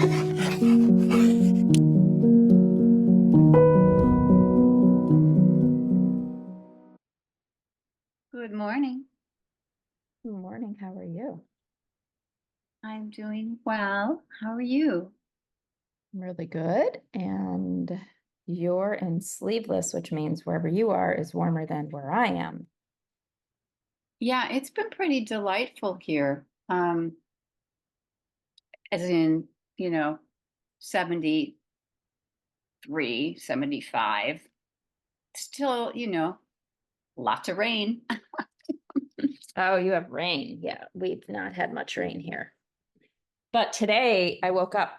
Good morning. Good morning. How are you? I'm doing well. How are you? I'm really good. And you're in sleeveless, which means wherever you are is warmer than where I am. Yeah, it's been pretty delightful here. As in, you know, 73, 75. Still, lots of rain. Oh, you have rain. Yeah, we've not had much rain here. But today I woke up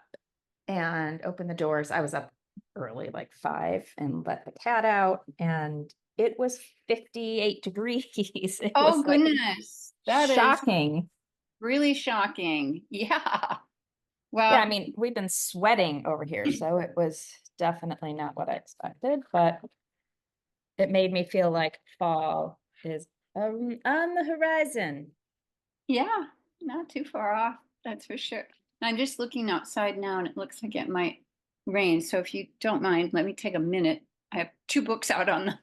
and opened the doors. I was up early, like 5, and let the cat out, and it was 58 degrees. It Oh, was like goodness. That is shocking. really shocking. Yeah. Yeah, I Well, mean, we've been sweating over here, so it was definitely not what I expected, but it made me feel like fall is on the horizon. yeah, not too far off. That's for sure. I'm just looking outside now and it looks like it might rain. So if you don't mind, let me take a minute. I have two books out on the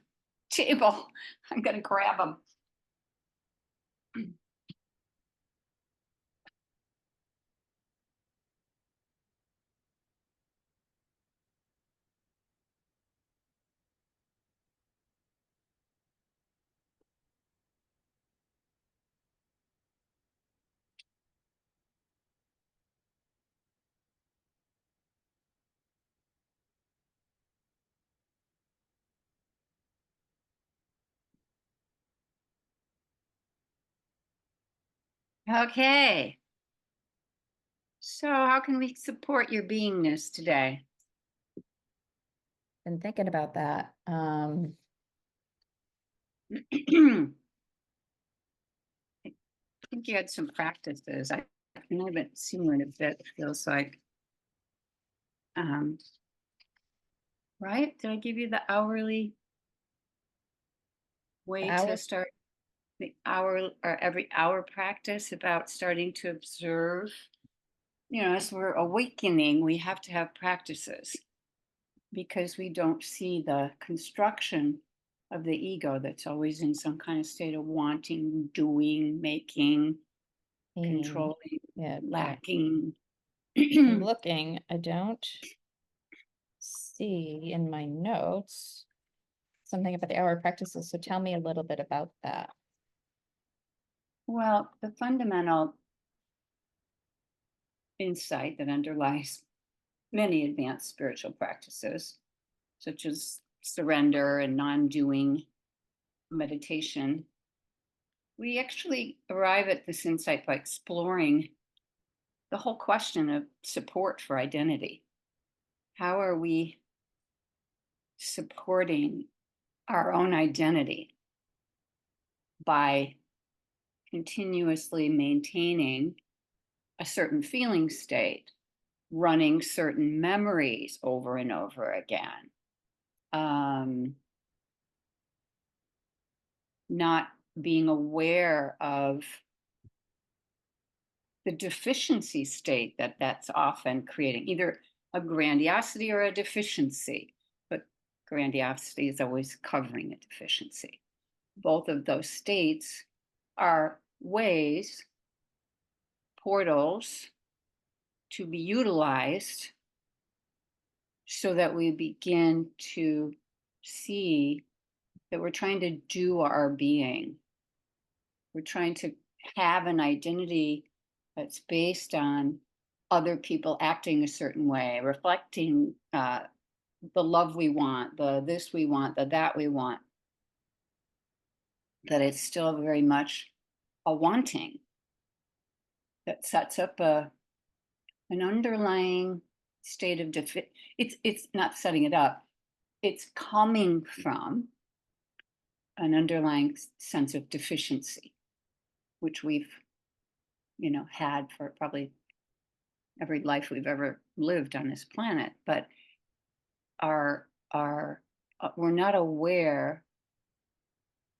table. I'm going to grab them. Okay. So, how can we support your beingness today? Been thinking about that. I think you had some practices. I haven't seen you in a bit, it feels like. Um, right? Did I give you the hourly way to Our start the hour or every hour practice about starting to observe? As we're awakening, we have to have practices because we don't see the construction of the ego that's always in some kind of state of wanting, doing, making, pain. controlling, Yeah, right. lacking. I'm looking. I don't see in my notes something about the hour practices. So tell me a little bit about that. Well, the fundamental insight that underlies many advanced spiritual practices, such as surrender and non doing meditation, we actually arrive at this insight by exploring the whole question of support for identity. How are we supporting our own identity by continuously maintaining a certain feeling state, running certain memories over and over again, um, not being aware of the deficiency state that that's often creating, either a grandiosity or a deficiency. But grandiosity is always covering a deficiency. Both of those states are ways, portals to be utilized so that we begin to see that we're trying to do our being. We're trying to have an identity that's based on other people acting a certain way, reflecting the love we want, the this we want, the that we want, that it's still very much a wanting that sets up an underlying state of it's not setting it up, it's coming from an underlying sense of deficiency, which we've had for probably every life we've ever lived on this planet, but are we're not aware.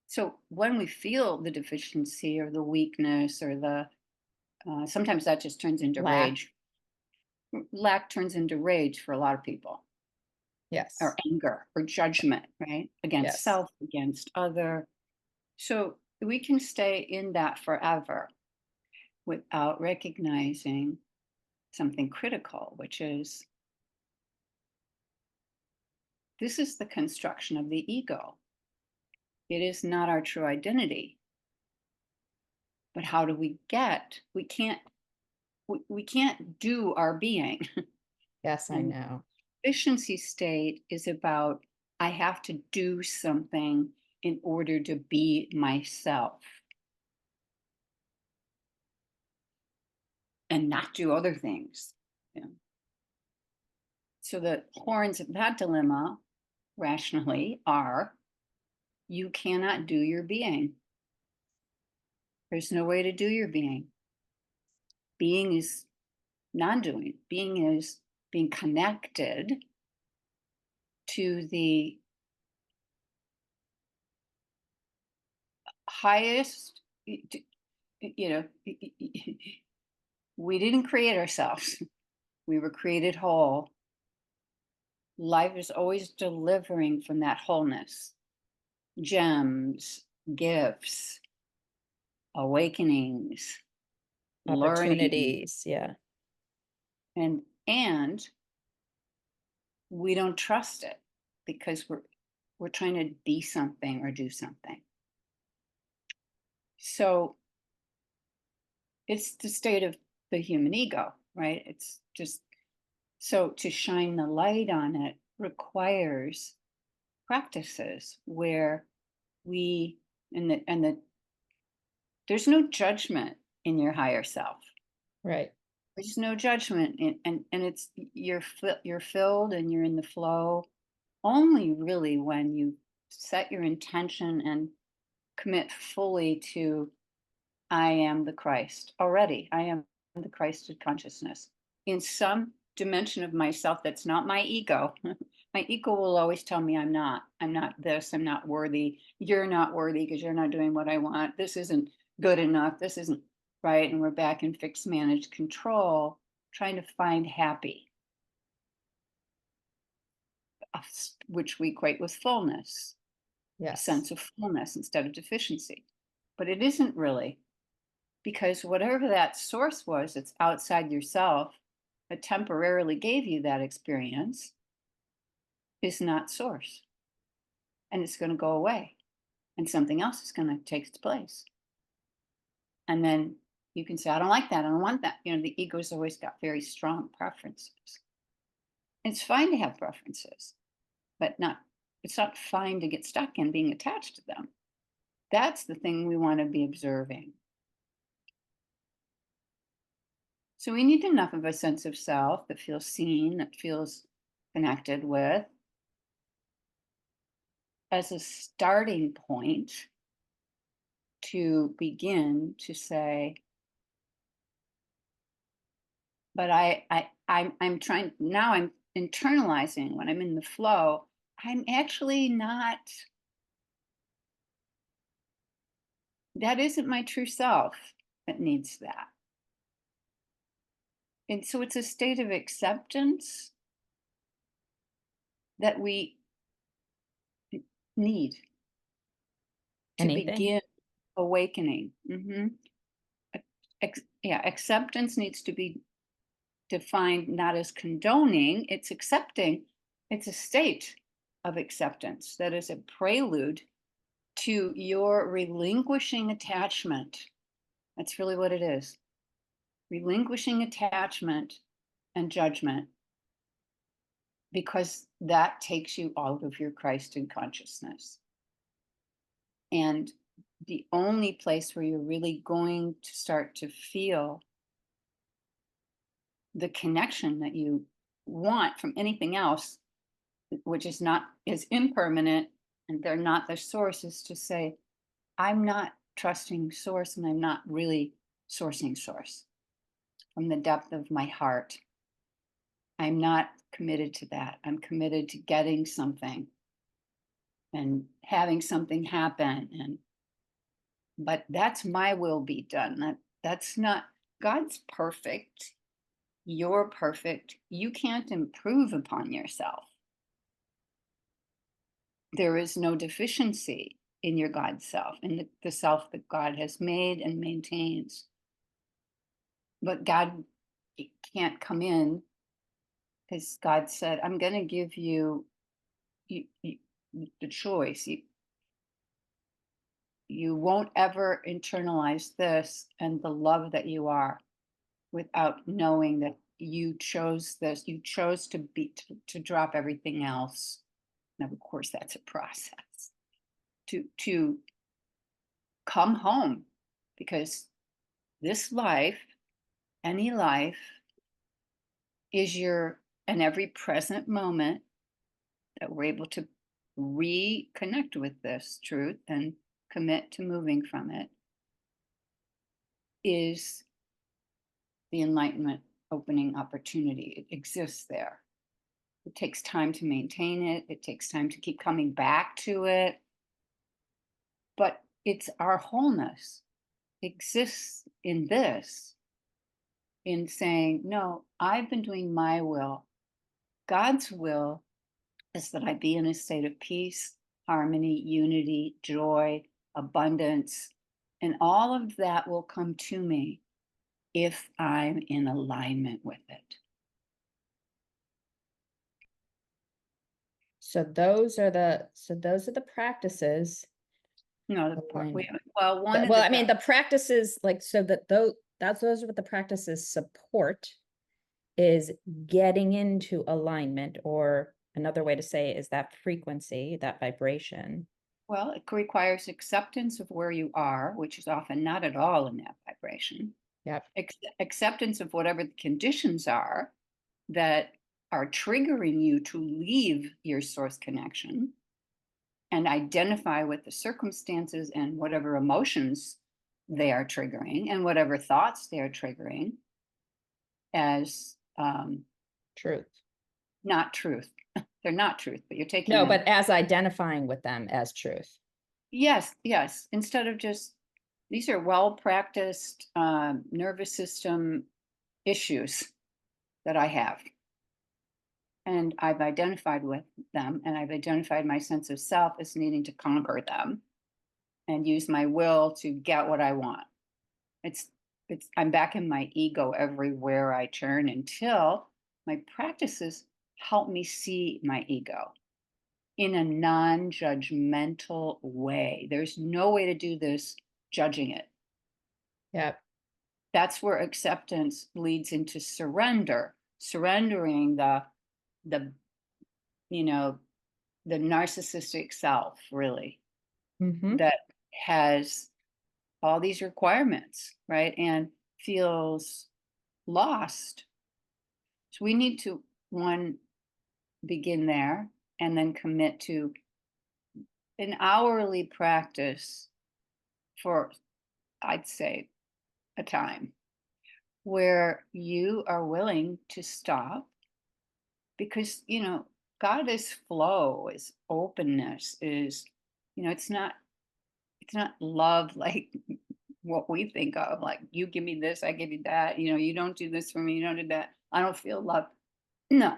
So when we feel the deficiency or the weakness or the sometimes that just turns into Lack. rage. lack turns into rage for a lot of people, or Yes. anger or judgment, right? Against Yes. self, against other. So we can stay in that forever without recognizing something critical, which is this is the construction of the ego. It is not our true identity. But how do we can't do our being. Yes, I And know. efficiency state is about I have to do something in order to be myself and not do other things. Yeah. So the horns of that dilemma rationally are you cannot do your being. There's no way to do your being. Being is non-doing. Being is being connected to the highest, you know, we didn't create ourselves. We were created whole. Life is always delivering from that wholeness, gems, gifts, awakenings, learning, Opportunities. Yeah. and we don't trust it because we're trying to be something or do something. So it's the state of the human ego, right? It's just so to shine the light on it requires practices where we and the there's no judgment in your higher self. Right. There's no judgment and it's you're filled and you're in the flow only really when you set your intention and commit fully to I am the Christ already. I am the Christed consciousness in some dimension of myself that's not my ego. My ego will always tell me I'm not. I'm not this. I'm not worthy. You're not worthy because you're not doing what I want. This isn't good enough. This isn't right. And we're back in fixed managed control, trying to find happy, which we equate with fullness, a Yes. sense of fullness instead of deficiency. But it isn't really. Because whatever that source was that's outside yourself that temporarily gave you that experience is not source. And it's going to go away. And something else is going to take its place. And then you can say, I don't like that. I don't want that. You know, the ego's always got very strong preferences. It's fine to have preferences, but it's not fine to get stuck in being attached to them. That's the thing we want to be observing. So we need enough of a sense of self that feels seen, that feels connected with, as a starting point to begin to say, but I'm trying now. I'm internalizing when I'm in the flow. I'm actually not. That isn't my true self that needs that. And so it's a state of acceptance that we need to Anything. begin awakening. Yeah, acceptance needs to be defined not as condoning, it's accepting. It's a state of acceptance that is a prelude to your relinquishing attachment. That's really what it is. Relinquishing attachment and judgment, because that takes you out of your Christed consciousness. And the only place where you're really going to start to feel the connection that you want from anything else, which is impermanent, and they're not the source, is to say, I'm not trusting source and I'm not really sourcing source from the depth of my heart. I'm not committed to that. I'm committed to getting something and having something happen. But that's my will be done. That's not God's perfect. you're perfect. You can't improve upon yourself. There is no deficiency in your God self, in the self that God has made and maintains. But God can't come in because God said, I'm going to give you the choice. You won't ever internalize this and the love that you are without knowing that you chose this. You chose to drop everything else. Now, of course, that's a process to come home, because this life, any life, is your, and every present moment that we're able to reconnect with this truth and commit to moving from it, is the enlightenment opening opportunity. It exists there. It takes time to maintain it. It takes time to keep coming back to it. But it's our wholeness exists in this, in saying, no, I've been doing my will. God's will is that I be in a state of peace, harmony, unity, joy, abundance, and all of that will come to me if I'm in alignment with it. So those are the practices. No, Alignment. well, one of Well, the I mean, the practices, like, so that those are what the practices support, is getting into alignment, or another way to say it is that frequency, that vibration. well, it requires acceptance of where you are, which is often not at all in that vibration. Yep. Acceptance of whatever the conditions are that are triggering you to leave your source connection, and identify with the circumstances and whatever emotions they are triggering and whatever thoughts they are triggering as Truth. not truth. They're not truth, but you're taking No, them. but as identifying with them as truth. Yes, yes. Instead of just, these are well practiced nervous system issues that I have. And I've identified with them, and I've identified my sense of self as needing to conquer them and use my will to get what I want. It's I'm back in my ego everywhere I turn, until my practices help me see my ego in a non-judgmental way. There's no way to do this judging it. Yep. That's where acceptance leads into surrender, surrendering the you know the narcissistic self, really, Mm-hmm. that has all these requirements, right? And feels lost. So we need to, one, begin there, and then commit to an hourly practice for, I'd say, a time where you are willing to stop, because, God is flow, is openness, is, it's not love like what we think of, like, you give me this, I give you that, you don't do this for me, you don't do that, I don't feel love. No,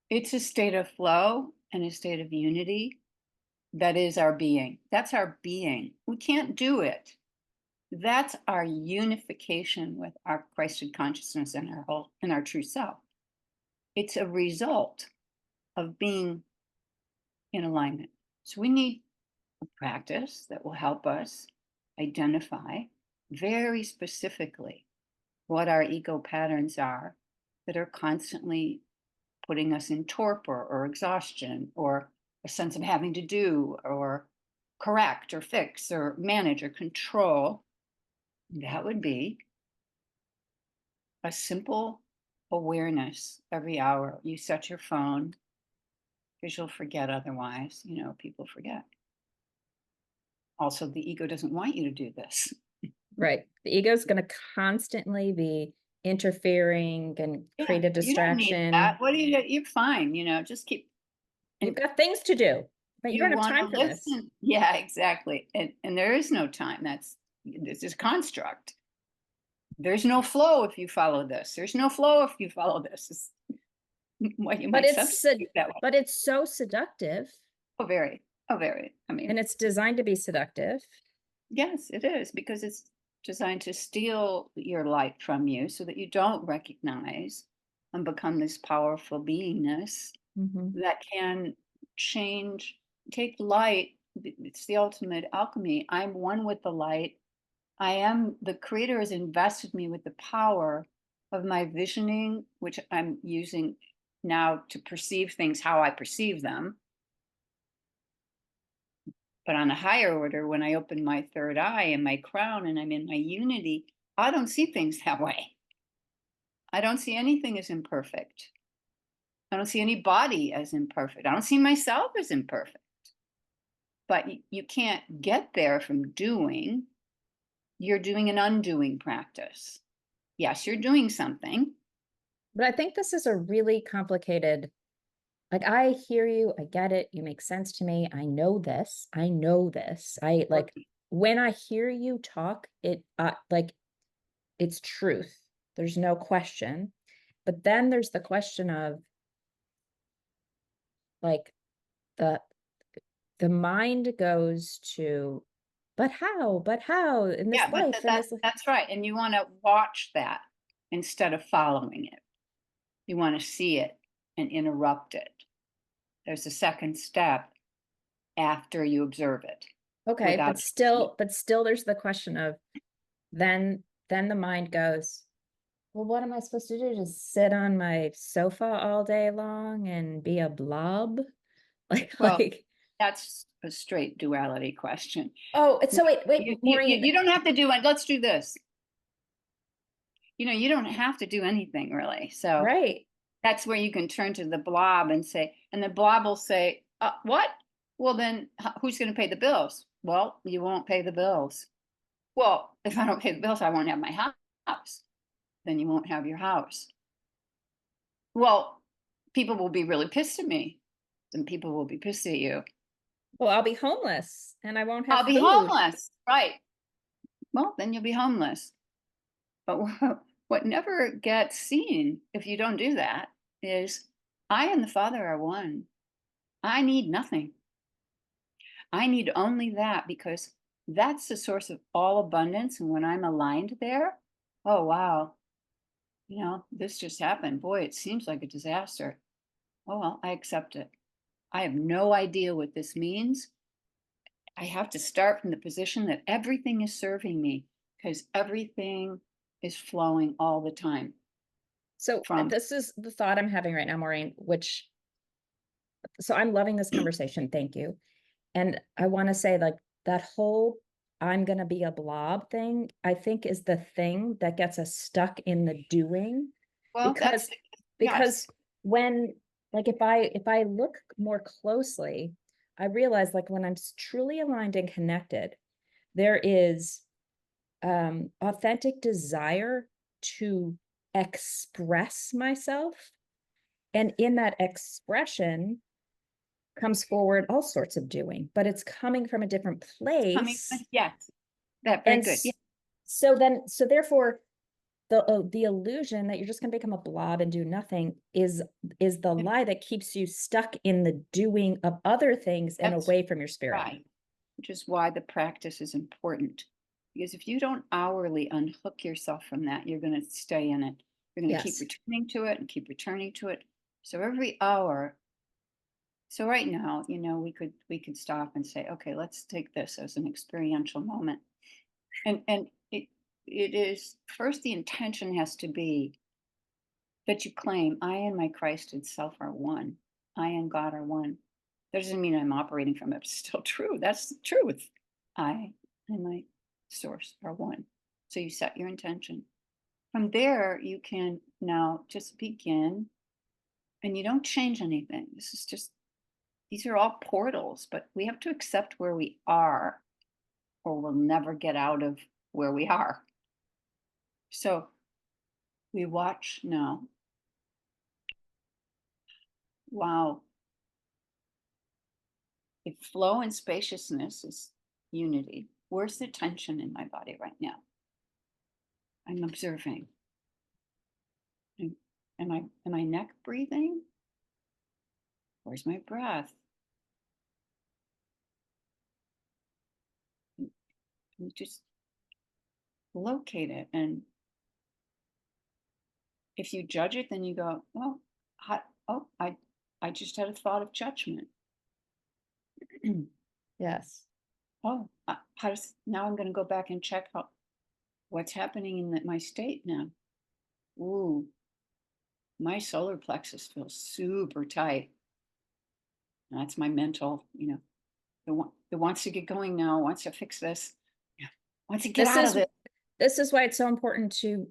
it's a state of flow and a state of unity. That is our being. That's our being. We can't do it. That's our unification with our Christed consciousness and our true self. It's a result of being in alignment. So we need a practice that will help us identify very specifically what our ego patterns are that are constantly putting us in torpor or exhaustion or a sense of having to do or correct or fix or manage or control. That would be a simple awareness every hour. You set your phone, because you'll forget otherwise. People forget. Also, the ego doesn't want you to do this. Right. The ego is going to constantly be interfering and Yeah, create a you don't need that. distraction. What do you're fine, just keep, You've and got things to do, but you you don't have want to time for this. listen. Yeah, exactly. And there is no time. This is construct. There's no flow if you follow this. There's no flow if you follow this. Is what you But might it's substitute that way. but it's so seductive, Oh, very. Oh, very. I and mean, it's designed to be seductive. yes, it is because it's designed to steal your light from you so that you don't recognize and become this powerful beingness Mhm. that can change, take light. It's the ultimate alchemy. I'm one with the light. I am, the creator has invested me with the power of my visioning, which I'm using now to perceive things how I perceive them. But on a higher order, when I open my third eye and my crown and I'm in my unity, I don't see things that way. I don't see anything as imperfect. I don't see any body as imperfect. I don't see myself as imperfect. But you can't get there from doing. You're doing an undoing practice. Yes, you're doing something. But I think this is a really complicated, like, I hear you, I get it, you make sense to me. I know this. I know this. I like when I hear you talk, it like it's truth. There's no question. But then there's the question of like the the mind goes to, but how in this Yeah, but life, in this that's right. And you want to watch that instead of following it. You want to see it and interrupt it. There's a second step after you observe it okay, without. but still there's the question of then the mind goes, well, what am I supposed to do? Just sit on my sofa all day long and be a blob? Well, Like, that's a straight duality question. oh, it's so wait, Maureen, You don't have to do it. Let's do this. You don't have to do anything really. So right. that's where you can turn to the blob and say, and the blob will say, what? Well, then who's going to pay the bills? Well, you won't pay the bills. Well, if I don't pay the bills, I won't have my house. Then you won't have your house. Well, people will be really pissed at me. Then people will be pissed at you. Well, I'll be homeless and I won't have I'll be food. homeless. Right. Well, then you'll be homeless. But what never gets seen if you don't do that is I and the Father are one. I need nothing. I need only that because that's the source of all abundance. And when I'm aligned there, oh, wow, this just happened. Boy, it seems like a disaster. Oh, well, I accept it. I have no idea what this means. I have to start from the position that everything is serving me because everything is flowing all the time So from. this is the thought I'm having right now, Maureen, which so I'm loving this conversation. Thank you. And I want to say, like, that whole I'm going to be a blob thing, I think is the thing that gets us stuck in the doing. Well, Because, yes. because when, like, if I look more closely, I realize, like, when I'm truly aligned and connected, there is authentic desire to express myself. And in that expression, comes forward all sorts of doing, but it's coming from a different Coming, place. yes, that very And good. Yeah. so therefore, the illusion that you're just going to become a blob and do nothing is the lie that keeps you stuck in the doing of other things and That's away from your spirit. right. Which is why the practice is important. Because if you don't hourly unhook yourself from that, you're going to stay in it. You're going to keep Yes. returning to it and keep returning to it. So every hour, so right now, we could stop and say, okay, let's take this as an experiential moment. And it is first the intention has to be that you claim I and my Christed self are one. I and God are one. That doesn't mean I'm operating from it. It's still true. That's the truth. I and my source are one. So you set your intention. From there, you can now just begin and you don't change anything. This is just, these are all portals, but we have to accept where we are or we'll never get out of where we are. So we watch now. Wow. If flow and spaciousness is unity, where's the tension in my body right now? I'm observing. Am I neck breathing? Where's my breath? You just locate it. And if you judge it, then you go, well, oh, I just had a thought of judgment. Yes. Oh, how does now I'm going to go back and check what's happening in my state now. Ooh, my solar plexus feels super tight. That's my mental, the one that wants to get going now, wants to fix this, yeah, wants to get This out of is this. this is why it's so important to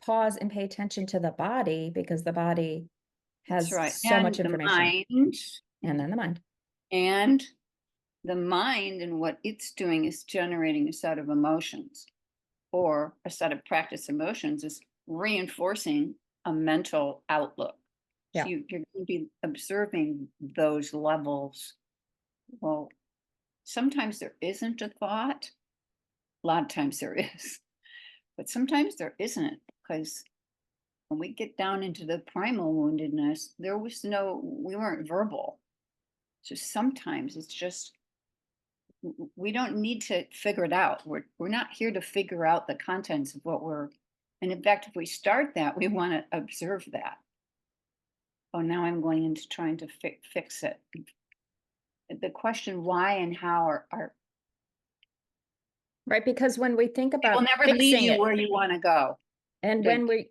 pause and pay attention to the body, because the body That's has right. so And much the information. mind, And then the mind. and the mind, and what it's doing is generating a set of emotions, or a set of practice emotions is reinforcing a mental outlook. So Yeah. you're going to be observing those levels. Well, sometimes there isn't a thought. A lot of times there is, but sometimes there isn't, because when we get down into the primal woundedness, we weren't verbal. So sometimes it's just, we don't need to figure it out. We're not here to figure out the contents of and in fact, if we start that, we want to observe that. Oh, now I'm going into trying to fix it. The question why and how are Right. Because when we think it will about never lead fixing you it, where you want to go. and The when we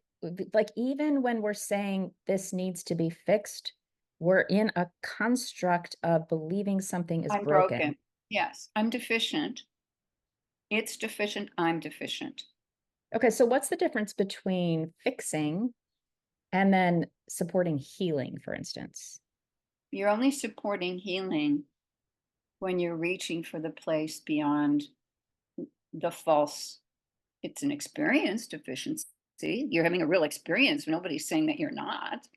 like, even when we're saying this needs to be fixed, we're in a construct of believing something is I'm broken. broken. Yes, I'm deficient. It's deficient. I'm deficient. Okay, so what's the difference between fixing and then supporting healing, for instance? You're only supporting healing when you're reaching for the place beyond the false. It's an experience deficiency. You're having a real experience. Nobody's saying that you're not,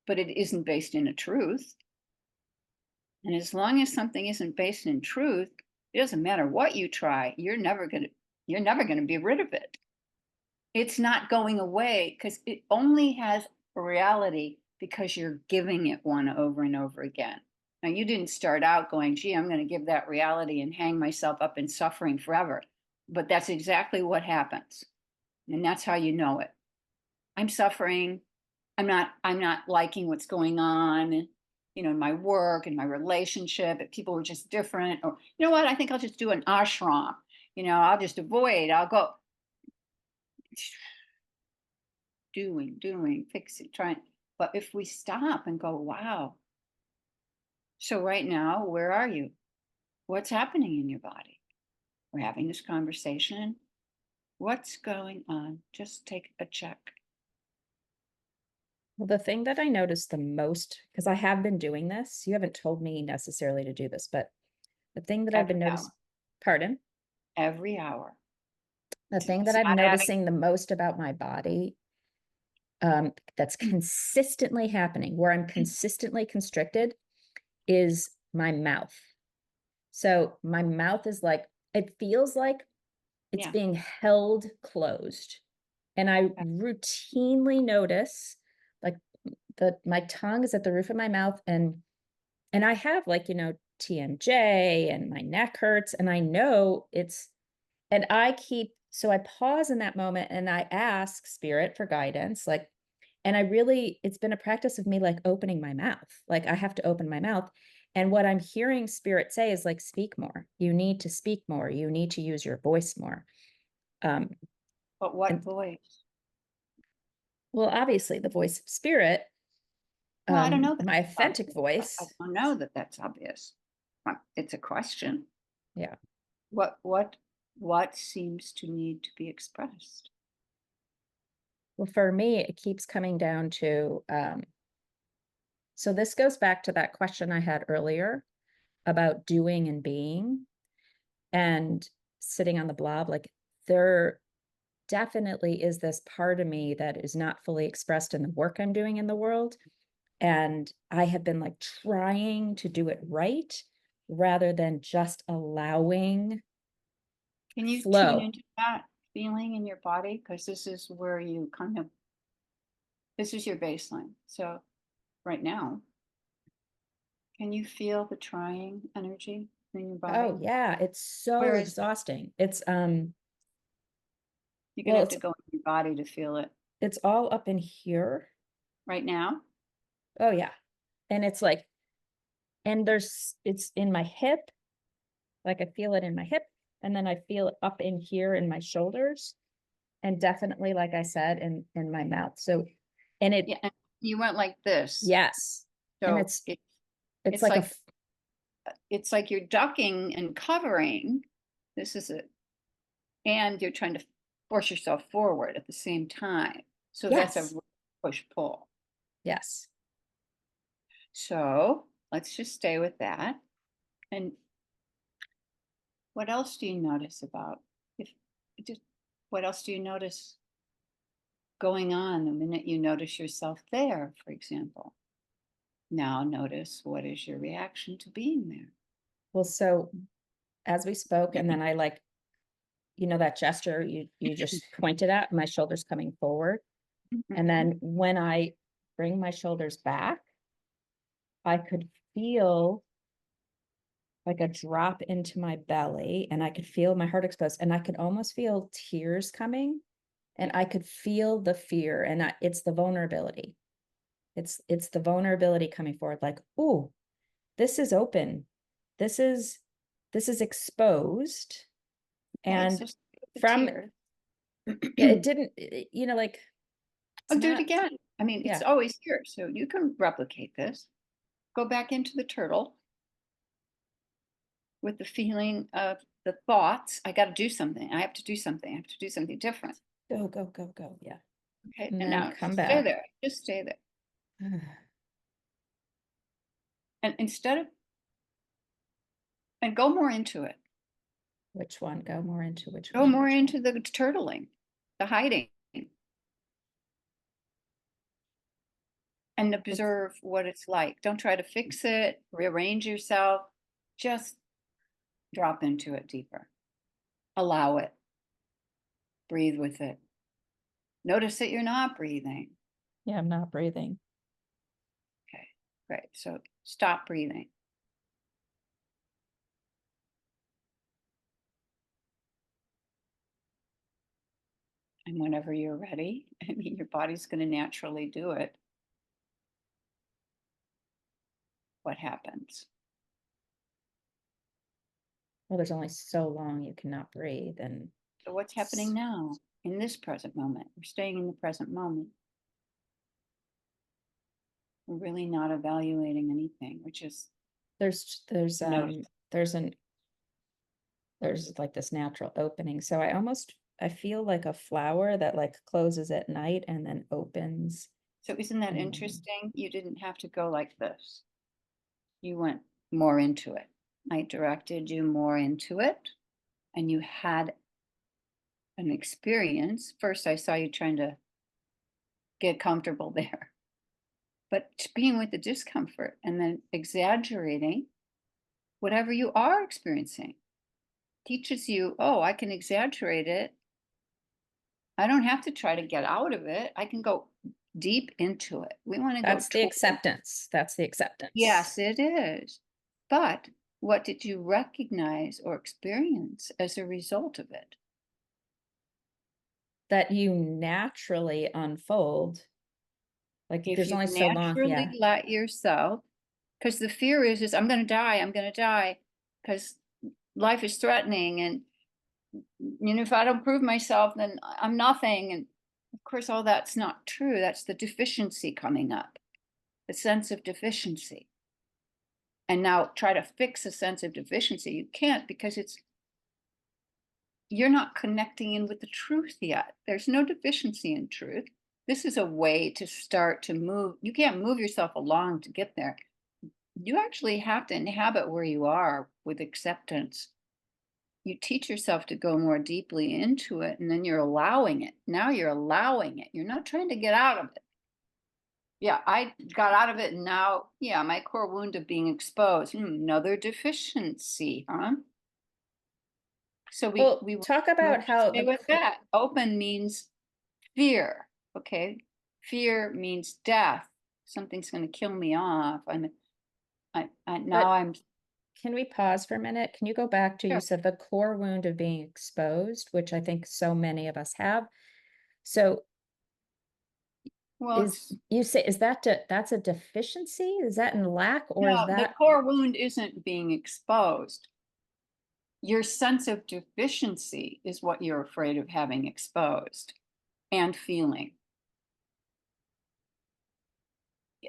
but it isn't based in a truth. And as long as something isn't based in truth, it doesn't matter what you try, you're never gonna be rid of it. It's not going away, because it only has a reality because you're giving it one over and over again. Now, you didn't start out going, gee, I'm going to give that reality and hang myself up in suffering forever. But that's exactly what happens. And that's how you know it. I'm suffering. I'm not liking what's going on, in my work and my relationship. If people are just different, or you know what, I think I'll just do an ashram. I'll just avoid, I'll go doing, fixing, trying. But if we stop and go, wow, so right now, where are you? What's happening in your body? We're having this conversation. What's going on? Just take a check. Well, the thing that I noticed the most, because I have been doing this, you haven't told me necessarily to do this, but the thing that I've Every been hour. noticing, pardon, Every hour. the thing that It's I'm not adding. noticing the most about my body, that's consistently happening, where I'm consistently constricted, is my mouth. So my mouth is like, it feels like it's Yeah. being held closed. And I routinely notice, like, my tongue is at the roof of my mouth, and I have, like, TMJ, and my neck hurts, and I know it's, and so I pause in that moment and I ask spirit for guidance, like, and it's been a practice of me, like, opening my mouth. Like, I have to open my mouth. And what I'm hearing spirit say is, like, speak more. You need to speak more. You need to use your voice more. Um, But what and voice? well, obviously the voice of spirit, Well, I don't know that my that's authentic obvious. I voice. don't know that that's obvious. It's a question. Yeah. What seems to need to be expressed? Well, for me, it keeps coming down to, so this goes back to that question I had earlier about doing and being and sitting on the blob. Like, there definitely is this part of me that is not fully expressed in the work I'm doing in the world. And I have been, like, trying to do it right rather than just allowing Can you tune flow. into that? feeling in your body? Because this is where you kind of, this is your baseline. So right now, can you feel the trying energy in your body? Oh yeah, it's so Where is, exhausting. you're gonna Well, have to go in your body to feel it it's all up in here. right now. Oh yeah. And it's like, and it's in my hip. Like I feel it in my hip, and then I feel it up in here in my shoulders, and definitely, like I said, in my mouth. So, and it, Yeah, and you went like this. yes. And So it's it's like like it's like you're ducking and covering. This is it. And you're trying to force yourself forward at the same time. So that's a yes, push pull. yes. So let's just stay with that. And what else do you notice about if just what else do you notice going on the minute you notice yourself there, for example? Now notice what is your reaction to being there. Well, so as we spoke, and then I like, that gesture you just pointed at, my shoulders coming forward. And Mhm. then when I bring my shoulders back, I could feel like a drop into my belly, and I could feel my heart exposed, and I could almost feel tears coming, and Yeah. I could feel the fear, and it's the vulnerability. It's the vulnerability coming forward, like, oh, this is open. This is this is exposed. Okay, And so stay with the from tears. yeah, it didn't, like it's I'll do it not, again. I mean, it's yeah. always here, so you can replicate this. Go back into the turtle with the feeling of the thoughts. I got to do something. I have to do something. I have to do something different. Go, go, go, go. Yeah. Okay. And And then now come stay back. there. Just stay there. And instead of, and go more into it. Which one? Go more into which Go one? more into the turtling, the hiding, and It's, observe what it's like. Don't try to fix it, rearrange yourself. Just drop into it deeper. Allow it. Breathe with it. Notice that you're not breathing. yeah, I'm not breathing. Okay, great. So stop breathing. And whenever you're ready, I mean, your body's going to naturally do it. What happens? Well, there's only so long you cannot breathe. And So, what's happening now in this present moment? We're staying in the present moment. We're really not evaluating anything, which is there's there's notice. um there's an there's like this natural opening. So I feel like a flower that like closes at night and then opens So, isn't that in the morning. interesting? You didn't have to go like this, you went more into it. I directed you more into it, and you had an experience. First, I saw you trying to get comfortable there, but being with the discomfort and then exaggerating whatever you are experiencing teaches you, oh, I can exaggerate it. I don't have to try to get out of it. I can go deep into it. We want to go That's the toward, acceptance. That's the acceptance. yes, it is. But what did you recognize or experience as a result of it? That you naturally unfold. Like If there's you only so long. naturally Yeah. let yourself, because the fear is I'm going to die, I'm going to die, because life is threatening, and if I don't prove myself, then I'm nothing. And of course, all that's not true. That's the deficiency coming up, the sense of deficiency. And now try to fix a sense of deficiency. You can't, because you're not connecting in with the truth yet. There's no deficiency in truth. This is a way to start to move. You can't move yourself along to get there. You actually have to inhabit where you are with acceptance. You teach yourself to go more deeply into it, and then you're allowing it. Now you're allowing it. You're not trying to get out of it. Yeah, I got out of it, and now, yeah, my core wound of being exposed. Another deficiency, huh? So Well, we talk want about to how stay with that. Open means fear. Okay. Fear means death. Something's going to kill me off. Now but I'm can we pause for a minute? Can you go back to, you sure. said the core wound of being exposed, which I think so many of us have. So Well, is, you say, is that, that's a deficiency? Is that in lack, or is no, the that, core wound isn't being exposed. Your sense of deficiency is what you're afraid of having exposed and feeling.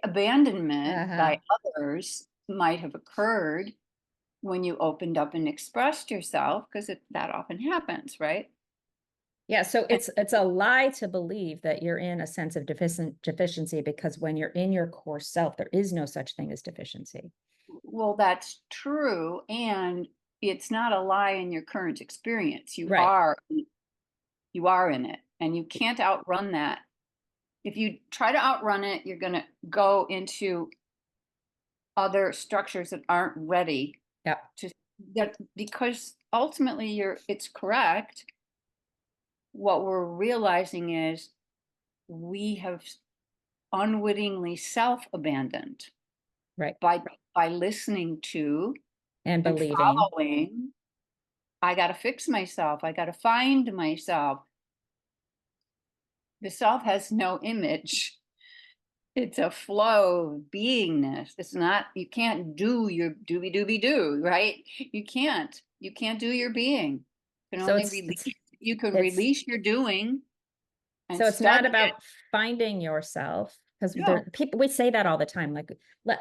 Abandonment uh-huh. by others might have occurred when you opened up and expressed yourself, because that often happens, right? Yeah, so And it's a lie to believe that you're in a sense of deficiency, because when you're in your core self, there is no such thing as deficiency. well, that's true. And it's not a lie in your current experience. Right. You are in it, and you can't outrun that. If you try to outrun it, you're going to go into other structures that aren't ready Yeah. to that, because ultimately it's correct. What we're realizing is we have unwittingly self-abandoned Right. by listening to And and believing. following. I got to fix myself. I got to find myself. The self has no image. It's a flow of beingness. It's not, you can't do your doobie doobie doo, right? You can't do your being. You can So only release, you can it's release your doing and so it's not study it. about finding yourself, because there No, people, we say that all the time, like,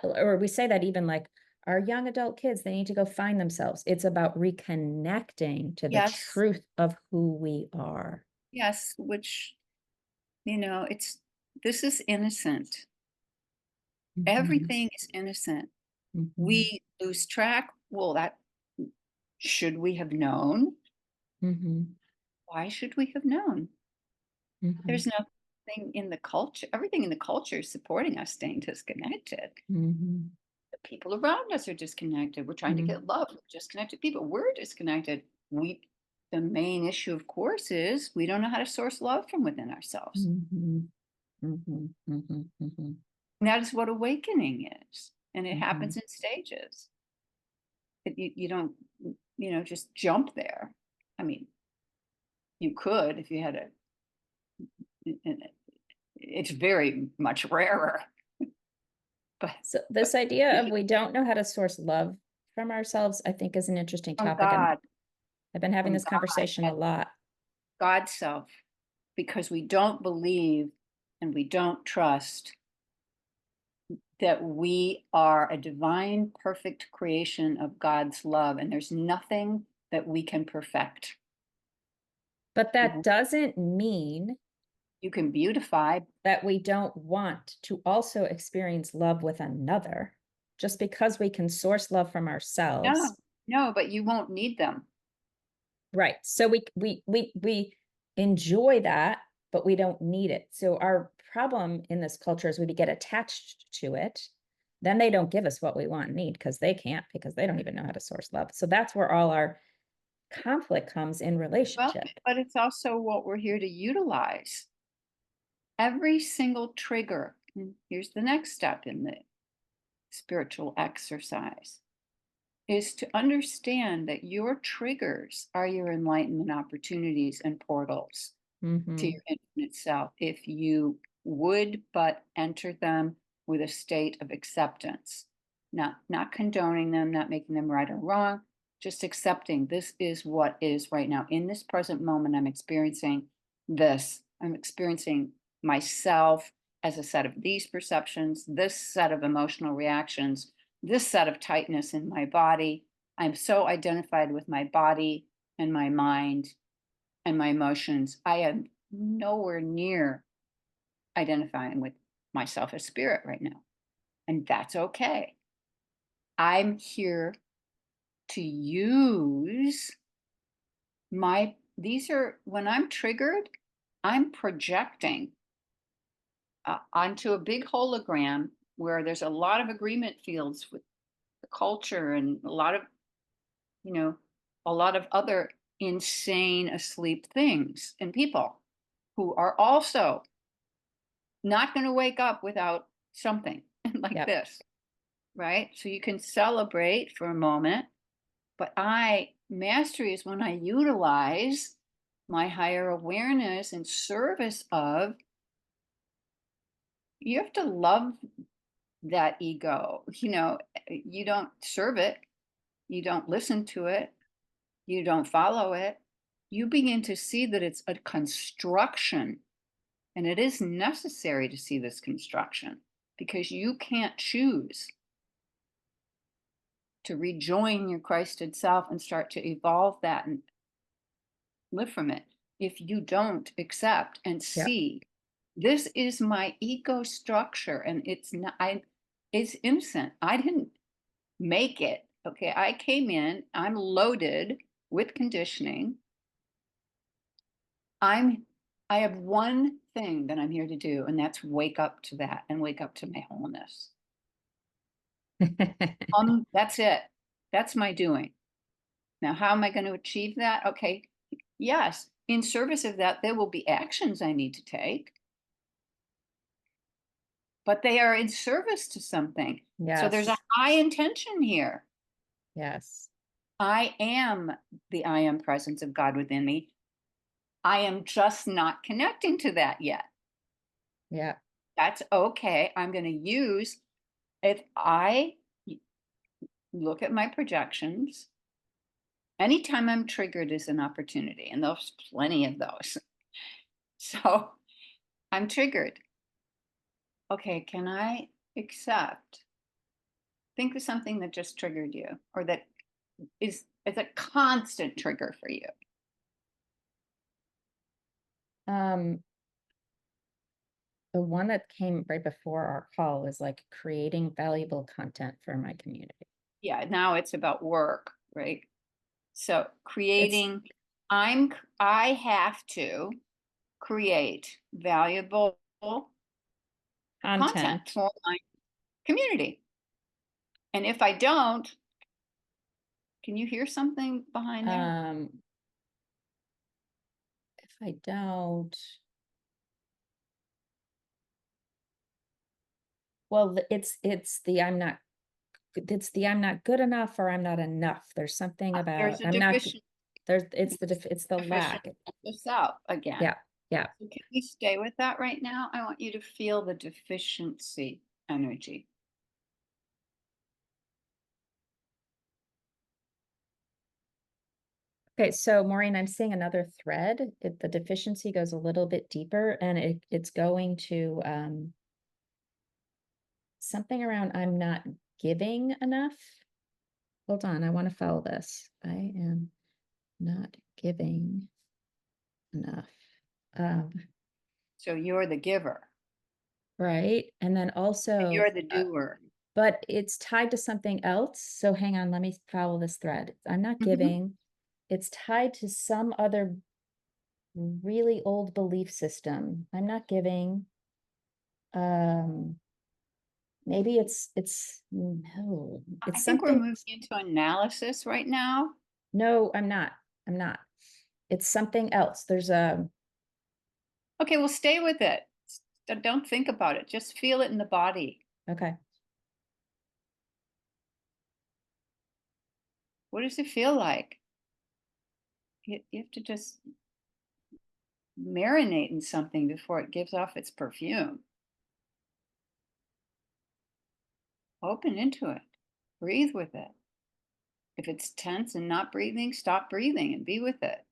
or we say that even like our young adult kids, they need to go find themselves. It's about reconnecting to the yes, truth of who we are. yes, which, this is innocent. Mhm, Everything is innocent. mhm, We lose track. Well, that should we have known? mhm, Why should we have known? mhm, There's nothing in the culture, everything in the culture is supporting us staying disconnected. mhm, The people around us are disconnected. We're trying to mhm, get love. We're disconnected people. We're disconnected. The main issue, of course, is we don't know how to source love from within ourselves. mhm, mhm, mhm, mhm, And that is what awakening is. And it happens mhm, in stages. You don't, just jump there. I mean, you could if you had it's very much rarer, but, So this idea of we, we don't know how to source love from ourselves, I think, is an interesting from topic. And God, I've been having from this God conversation a and lot. God's self, because we don't believe and we don't trust that we are a divine, perfect creation of God's love, and there's nothing that we can perfect. But that doesn't mean You can beautify. that we don't want to also experience love with another. Just because we can source love from No, ourselves. no, but you won't need them. Right. So we enjoy that, but we don't need it. So our problem in this culture is we get attached to it. Then they don't give us what we want and need, because they can't, because they don't even know how to source love. So that's where all our conflict comes in Well, relationship. but it's also what we're here to utilize. Every single trigger. Here's the next step in the spiritual exercise, is to understand that your triggers are your enlightenment opportunities and portals to Mm-hmm. your infinite self, if you would but enter them with a state of acceptance, not condoning them, not making them right or wrong, just accepting this is what is right now. In this present moment, I'm experiencing this. I'm experiencing myself as a set of these perceptions, this set of emotional reactions, this set of tightness in my body. I'm so identified with my body and my mind and my emotions. I am nowhere near identifying with myself as spirit right now. And that's okay. I'm here to use these are, when I'm triggered, I'm projecting onto a big hologram where there's a lot of agreement fields with the culture and you know, a lot of other insane asleep things and people who are also not going to wake up without something like Yep. this, right? So you can celebrate for a moment, but mastery is when I utilize my higher awareness in service of, you have to love that ego. You don't serve it, you don't listen to it, you don't follow it. You begin to see that it's a construction, and it is necessary to see this construction because you can't choose to rejoin your Christed self and start to evolve that and live from it if you don't accept and Yep. see this is my ego structure, and it's innocent. I didn't make it. Okay, I came in, I'm loaded with conditioning. I have one thing that I'm here to do, and that's wake up to that and wake up to my wholeness. That's it. That's my doing. Now, how am I going to achieve that? Okay, yes, in service of that, there will be actions I need to take, but they are in service to something. So there's a Yes. high intention here. Yes. I am the I am presence of God within me. I am just not connecting to that yet. Yeah. That's okay. I'm going to use, if I look at my projections, anytime I'm triggered is an opportunity, and there's plenty of those. So I'm triggered. Okay, can I accept? Think of something that just triggered you, or that is a constant trigger for you. Um, the one that came right before our call was like creating valuable content for my community. Yeah, now it's about work, right? So It's creating, I have to create valuable content content. for my community. And if I don't, can you hear something behind there? Um, if I don't, well, it's the I'm not good enough or I'm not enough. There's something There's about a I'm not deficient, there's it's the deficient lack. of the self again. Yeah. Yeah. So can we stay with that right now? I want you to feel the deficiency energy. Okay, so Maureen, I'm seeing another thread. The deficiency goes a little bit deeper and it's going to something around I'm not giving enough. Hold on, I want to follow this. I am not giving enough. Um, So you're the giver, right. And then and also, you're the doer. but it's tied to something else. So hang on, let me follow this thread. I'm not Mhm. giving. It's tied to some other really old belief system. I'm not giving. Um, maybe it's no, I it's think we're something. moving into analysis right now. No, I'm not. I'm not. It's something else. There's a Okay, well, stay with it. Don't think about it. Just feel it in the body. okay. What does it feel like? You have to just marinate in something before it gives off its perfume. Open into it. Breathe with it. If it's tense and not breathing, stop breathing and be with it.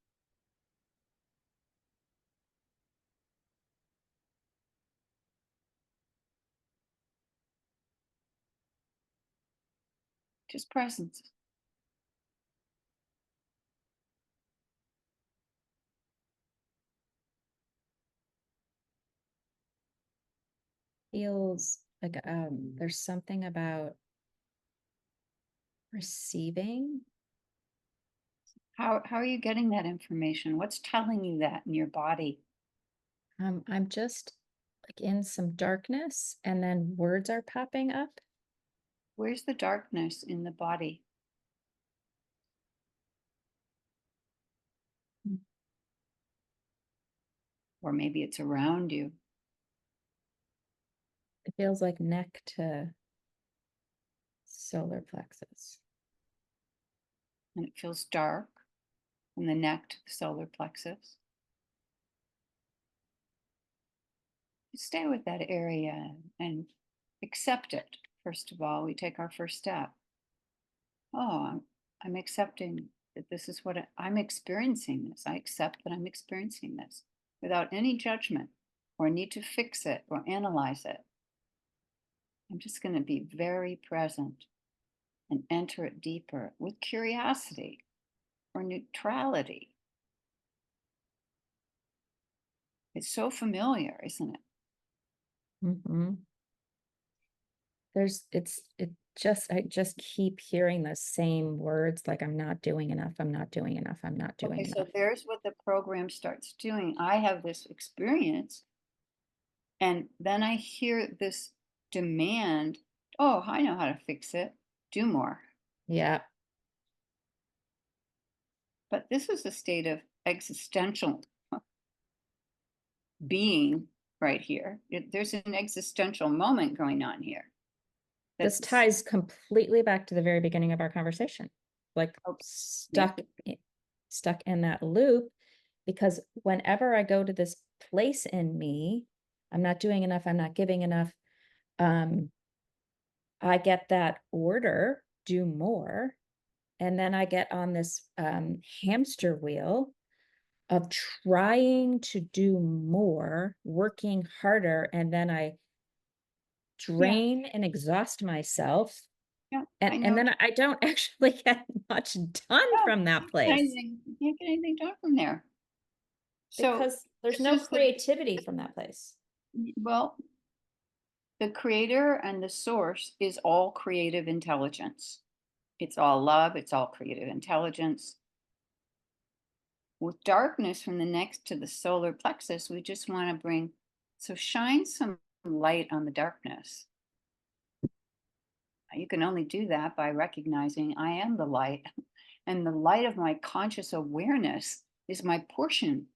Just presence. Feels like there's something about receiving. How are you getting that information? What's telling you that in your body? I'm just like in some darkness and then words are popping up. Where's the darkness in the body? or maybe it's around you. It feels like neck to solar plexus. And it feels dark from the neck to the solar plexus. Stay with that area and accept it. First of all, we take our first step. Oh, I'm accepting that this is what I'm experiencing this. I accept that I'm experiencing this without any judgment or need to fix it or analyze it. I'm just going to be very present and enter it deeper with curiosity or neutrality. It's so familiar, isn't it? Mm-hmm. I just keep hearing the same words, like I'm not doing enough, I'm not doing enough, I'm not doing Okay, so enough. there's what the program starts doing. I have this experience, and then I hear this demand. Oh, I know how to fix it. Do more. Yeah. But this is a state of existential being right here. There's an existential moment going on here. This That's ties completely back to the very beginning of our conversation, like okay. stuck in that loop, because whenever I go to this place in me, I'm not doing enough, I'm not giving enough, I get that order, do more, and then I get on this hamster wheel of trying to do more, working harder, and then I Yeah, drain and exhaust myself. yeah, I And know. then I don't actually get much done Yeah, from that place you can't get anything done from there. So because there's this no is the creativity from that place. well, the creator and the source is all creative intelligence. It's all love, it's all creative intelligence. With darkness from the next to the solar plexus, we just want to bring, so shine some light on the darkness. You can only do that by recognizing I am the light, and the light of my conscious awareness is my portion.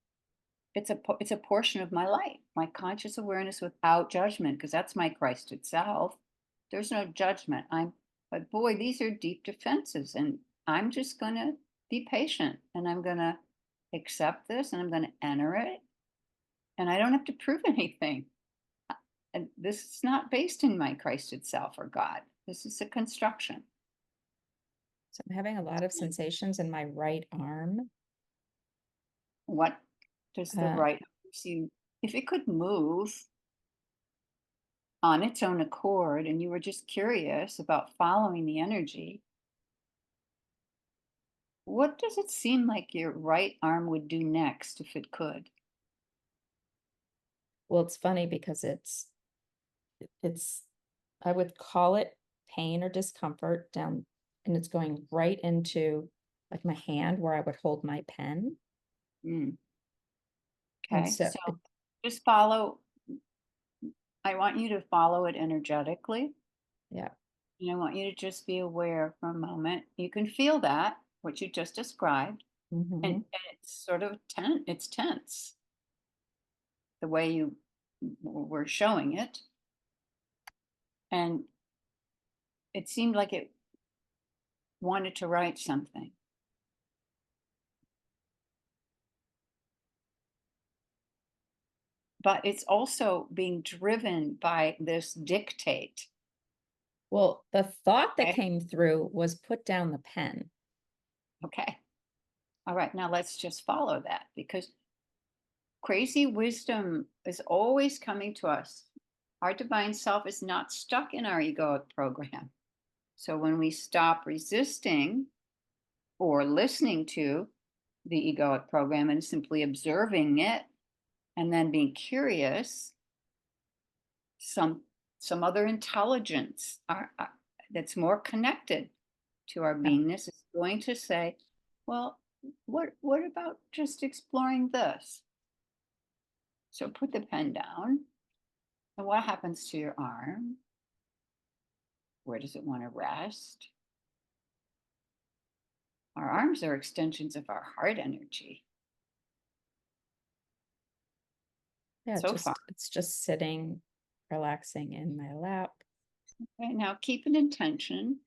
It's a portion of my life, my conscious awareness without judgment, because that's my Christ itself. There's no judgment. But boy, these are deep defenses, and I'm just going to be patient, and I'm going to accept this, and I'm going to enter it, and I don't have to prove anything. And this is not based in my Christ itself or God. This is a construction. So I'm having a lot of sensations in my right arm. What does the Uh, right see? If it could move on its own accord and you were just curious about following the energy, what does it seem like your right arm would do next if it could? well, it's funny because it's I would call it pain or discomfort down, and it's going right into like my hand where I would hold my pen. Mm, And okay, so, so just follow. I want you to follow it energetically. yeah. And I want you to just be aware for a moment. You can feel that, what you just described, Mm-hmm. and it's sort of tense. It's tense the way you were showing it. And it seemed like it wanted to write something. But it's also being driven by this dictate. Well, the thought that Okay. came through was put down the pen. Okay. All right. Now let's just follow that because crazy wisdom is always coming to us. Our divine self is not stuck in our egoic program. So when we stop resisting or listening to the egoic program and simply observing it and then being curious, some some other intelligence that's more connected to our Yeah. beingness is going to say, well, what about just exploring this? So put the pen down. And what happens to your arm? Where does it want to rest? Our arms are extensions of our heart energy. Yeah, so far. it's just sitting, relaxing in my lap. Okay, now keep an intention.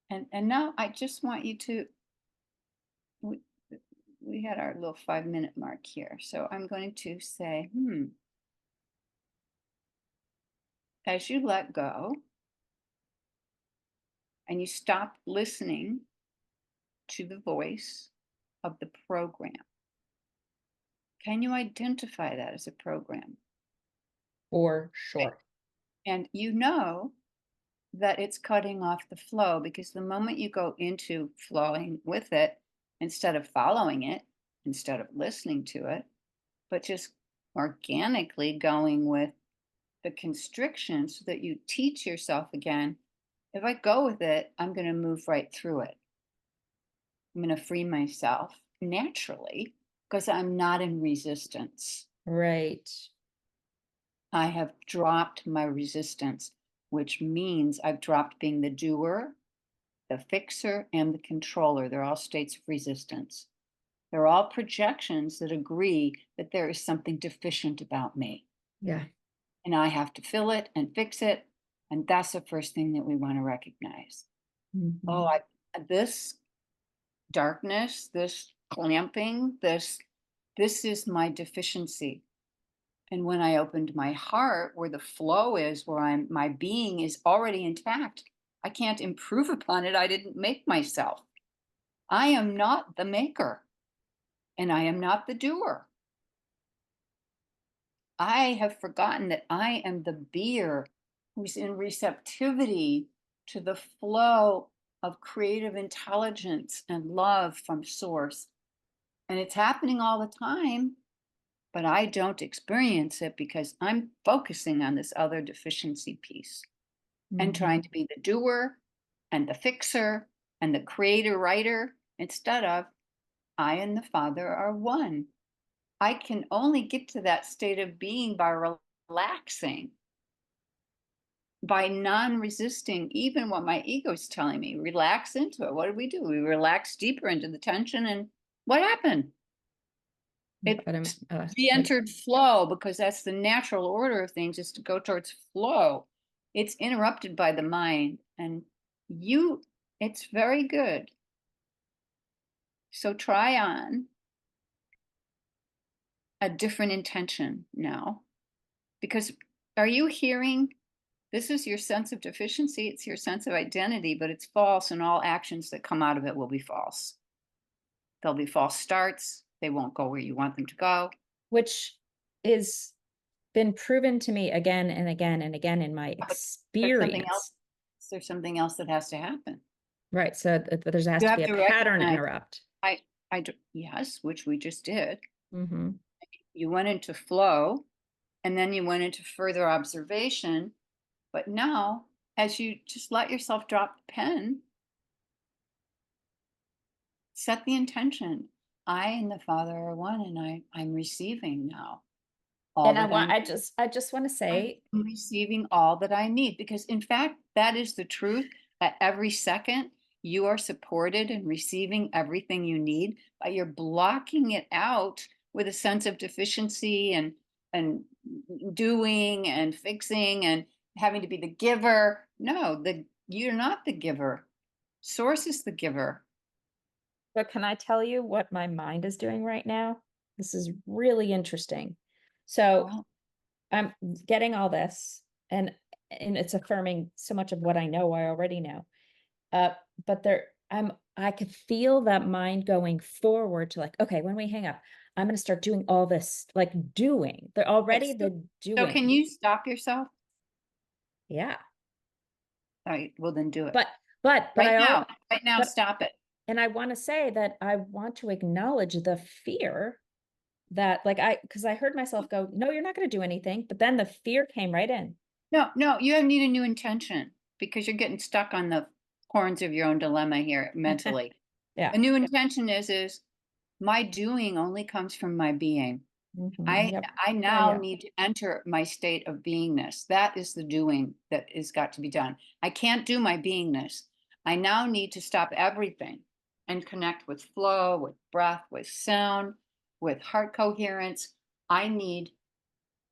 And now I just want you to, we, we had our little 5 minute mark here. So I'm going to say, as you let go and you stop listening to the voice of the program, can you identify that as a program? For sure. And you know that it's cutting off the flow because the moment you go into flowing with it, instead of following it, instead of listening to it, but just organically going with the constriction so that you teach yourself again, if I go with it, I'm going to move right through it. I'm going to free myself naturally because I'm not in resistance. Right. I have dropped my resistance, which means I've dropped being the doer, the fixer, and the controller. They're all states of resistance. They're all projections that agree that there is something deficient about me Yeah. and I have to fill it and fix it. And that's the first thing that we want to recognize. Mhm. Oh, this darkness, this clamping, this is my deficiency. And when I opened my heart, where the flow is, where my being is already intact, I can't improve upon it. I didn't make myself. I am not the maker, and I am not the doer. I have forgotten that I am the beer who's in receptivity to the flow of creative intelligence and love from source. And it's happening all the time, but I don't experience it because I'm focusing on this other deficiency piece and trying Mhm. to be the doer and the fixer and the creator writer instead of I and the Father are one. I can only get to that state of being by relaxing, by non resisting even what my ego is telling me. Relax into it. What do? We relax deeper into the tension. And what happened? It But I'm re like, entered flow because that's the natural order of things is to go towards flow. It's interrupted by the mind. And you, it's very good. So try on a different intention now. Because are you hearing? This is your sense of deficiency. It's your sense of identity, but it's false, and all actions that come out of it will be false. They'll be false starts. They won't go where you want them to go. which is been proven to me again and again and again in my But there's something else. experience. There's something else that has to happen. Right. So there has You to have be a to pattern recognize. interrupt. I, yes, which we just did. Hmm. You went into flow, and then you went into further observation. But now, as you just let yourself drop the pen, set the intention. I and the Father are one, and I'm receiving now all And that I I just want to I'm say, receiving all that I need because, in fact, that is the truth. At every second, you are supported and receiving everything you need, but you're blocking it out with a sense of deficiency and doing and fixing and having to be the giver. No, you're not the giver. Source is the giver. but can I tell you what my mind is doing right now? This is really interesting. So Well, I'm getting all this and it's affirming so much of what I know I already know. Uh, but I could feel that mind going forward to like, okay, when we hang up, I'm gonna start doing all this, like doing. They're okay, already so, the so can doing. you stop yourself? Yeah. All right, well then do it But but right I now. all Right now, but stop it. and I want to say that I want to acknowledge the fear that like because I heard myself go, no, you're not gonna do anything. But then the fear came right in. No, no, you need a new intention because you're getting stuck on the horns of your own dilemma here mentally. Yeah. A new intention is my doing only comes from my being. Hmm. I Yep. I Yeah, now yeah. need to enter my state of beingness. That is the doing that has got to be done. I can't do my beingness. I now need to stop everything and connect with flow, with breath, with sound, with heart coherence. I need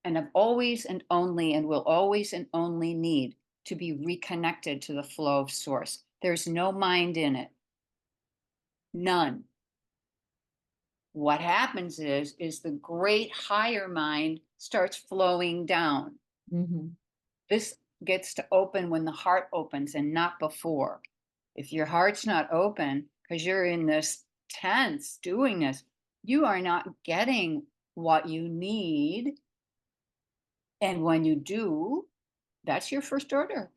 and have always and only and will always and only need to be reconnected to the flow of source. There's no mind in it. None. What happens is the great higher mind starts flowing down. Mm-hmm. This gets to open when the heart opens and not before. If your heart's not open because you're in this tense doing this, you are not getting what you need. And when you do, that's your first order.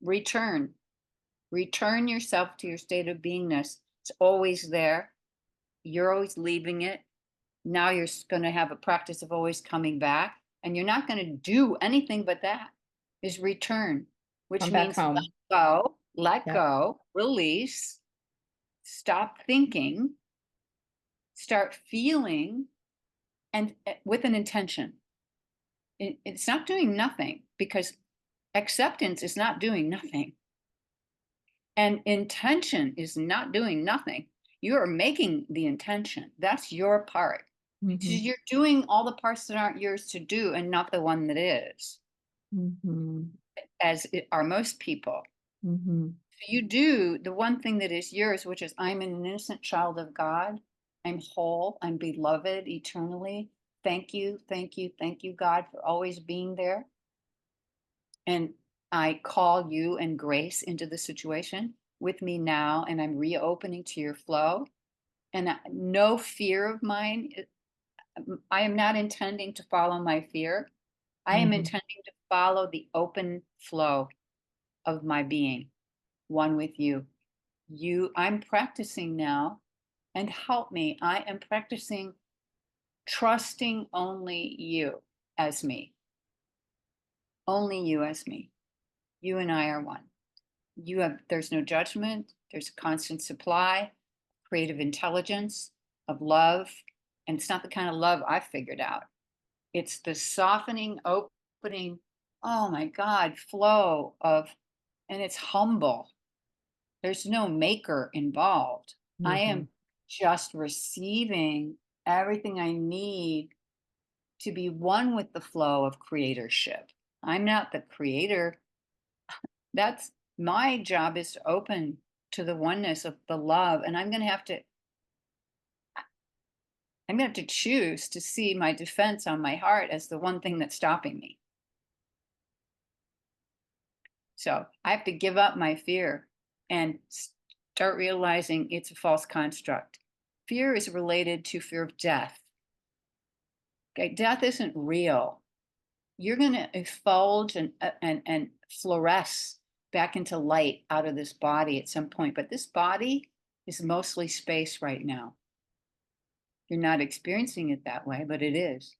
Return. Return yourself to your state of beingness. It's always there. You're always leaving it. Now you're going to have a practice of always coming back. And you're not going to do anything but that is return, which Come back means home. let Yep. go, release, stop thinking, start feeling, and with an intention. It's not doing nothing because acceptance is not doing nothing. And intention is not doing nothing. You are making the intention. That's your part. So Mm-hmm. you're doing all the parts that aren't yours to do and not the one that is, Mm-hmm. as are most people. Mm-hmm. So you do the one thing that is yours, which is I'm an innocent child of God. I'm whole. I'm beloved eternally. Thank you, thank you, thank you, God, for always being there. And I call you and grace into the situation with me now, and I'm reopening to your flow. And no fear of mine. I am not intending to follow my fear. I am Mm-hmm. intending to follow the open flow of my being, one with you. I'm practicing now, and help me. I am practicing trusting only you as me, only you as me. You and I are one. There's no judgment, there's a constant supply, creative intelligence, of love. And it's not the kind of love I've figured out. It's the softening, opening, oh my God, flow of, and it's humble. There's no maker involved. I Mm-hmm. am just receiving everything I need to be one with the flow of creatorship. I'm not the creator. That's my job, is to open to the oneness of the love. And I'm going to have to choose to see my defense on my heart as the one thing that's stopping me. So I have to give up my fear and start realizing it's a false construct. Fear is related to fear of death. Okay, death isn't real. You're going to effulge and fluoresce back into light out of this body at some point. But this body is mostly space right now. You're not experiencing it that way, but it is.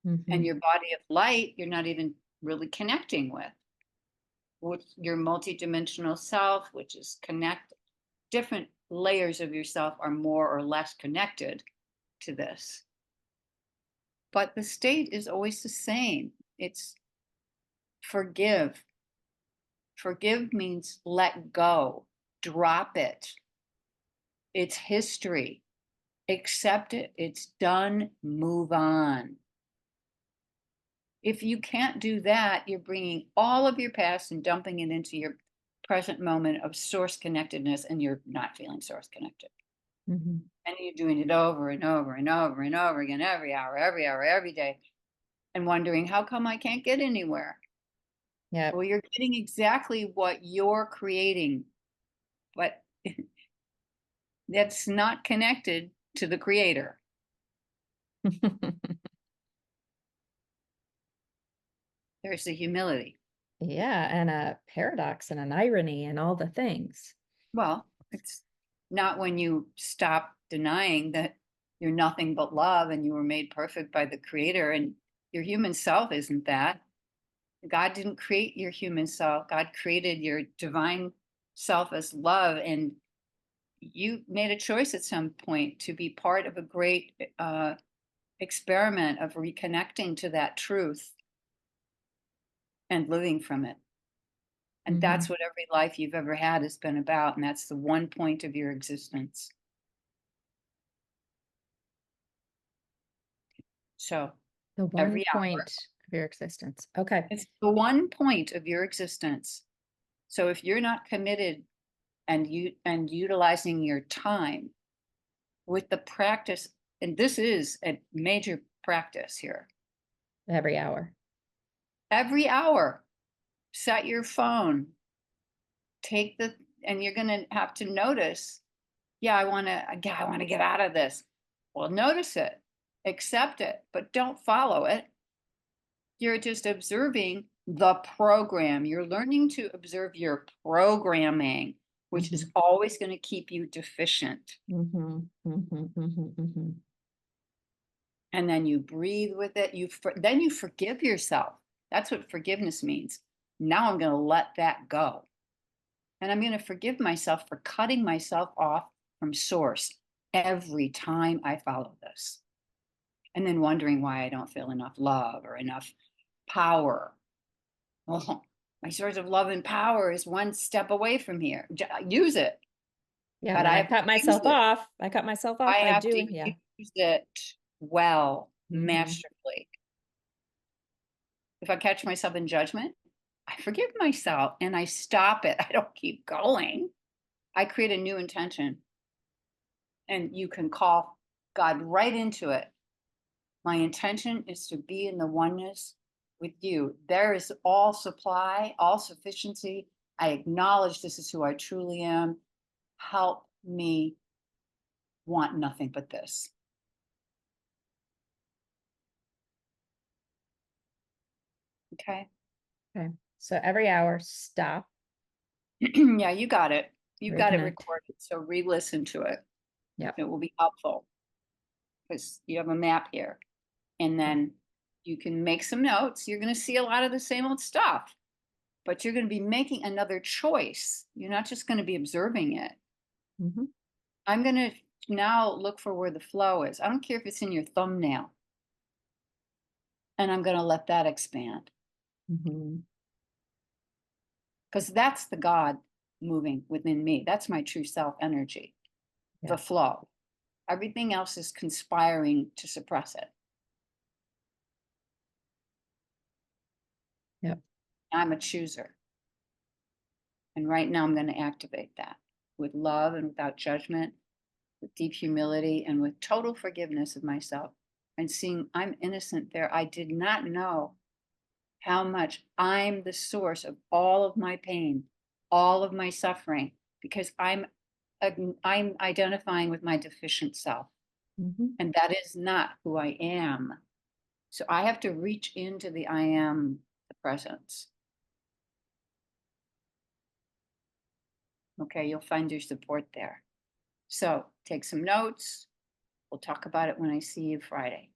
Mm-hmm. And your body of light, you're not even really connecting with your multidimensional self, which is connected. Different layers of yourself are more or less connected to this. But the state is always the same. It's forgive. Forgive means let go, drop it. It's history. Accept it. It's done. Move on. If you can't do that, you're bringing all of your past and dumping it into your present moment of source connectedness, and you're not feeling source connected. Mm-hmm. And you're doing it over and over and over and over again, every hour, every day, and wondering, how come I can't get anywhere? Yep. Well, you're getting exactly what you're creating, but that's not connected to the creator. There's the humility. Yeah, and a paradox and an irony and all the things. Well, it's not when you stop denying that you're nothing but love and you were made perfect by the creator, and your human self isn't that. God didn't create your human self. God created your divine self as love. And you made a choice at some point to be part of a great experiment of reconnecting to that truth and living from it. And Mm-hmm. that's what every life you've ever had has been about. And that's the one point of your existence. So The one every hour. point of your existence. Okay. It's the one point of your existence. So if you're not committed and utilizing your time with the practice, and this is a major practice here, Every hour. every hour, set your phone, and you're going to have to notice, yeah, I want to get out of this. Well, notice it, accept it, but don't follow it. You're just observing the program. You're learning to observe your programming, which is always going to keep you deficient. And then you breathe with it. Then you forgive yourself. That's what forgiveness means. Now I'm going to let that go. And I'm going to forgive myself for cutting myself off from source every time I follow this. And then wondering why I don't feel enough love or enough power. Well, my source of love and power is one step away from here. Use it. Yeah, But when I I have to cut use myself it. off, I cut myself I off by have to doing, yeah. use it well, Mhm. masterfully. If I catch myself in judgment, I forgive myself and I stop it. I don't keep going. I create a new intention. And you can call God right into it. My intention is to be in the oneness with you. There is all supply, all sufficiency. I acknowledge this is who I truly am. Help me want nothing but this. Okay. Okay. So every hour, stop, Yeah, you got it. You've got it reconnect. recorded. So re listen to it. Yep. It will be helpful because you have a map here. And Yep. then you can make some notes. You're going to see a lot of the same old stuff, but you're going to be making another choice. You're not just going to be observing it. Mhm. I'm going to now look for where the flow is. I don't care if it's in your thumbnail. And I'm going to let that expand Mhm. because that's the God moving within me. That's my true self energy, the Yeah. flow. Everything else is conspiring to suppress it. Yep. I'm a chooser. And right now I'm going to activate that with love and without judgment, with deep humility and with total forgiveness of myself and seeing I'm innocent there. I did not know how much I'm the source of all of my pain, all of my suffering, because I'm identifying with my deficient self. Mhm. And that is not who I am. So I have to reach into the I am, the presence. Okay, you'll find your support there. So take some notes. We'll talk about it when I see you Friday.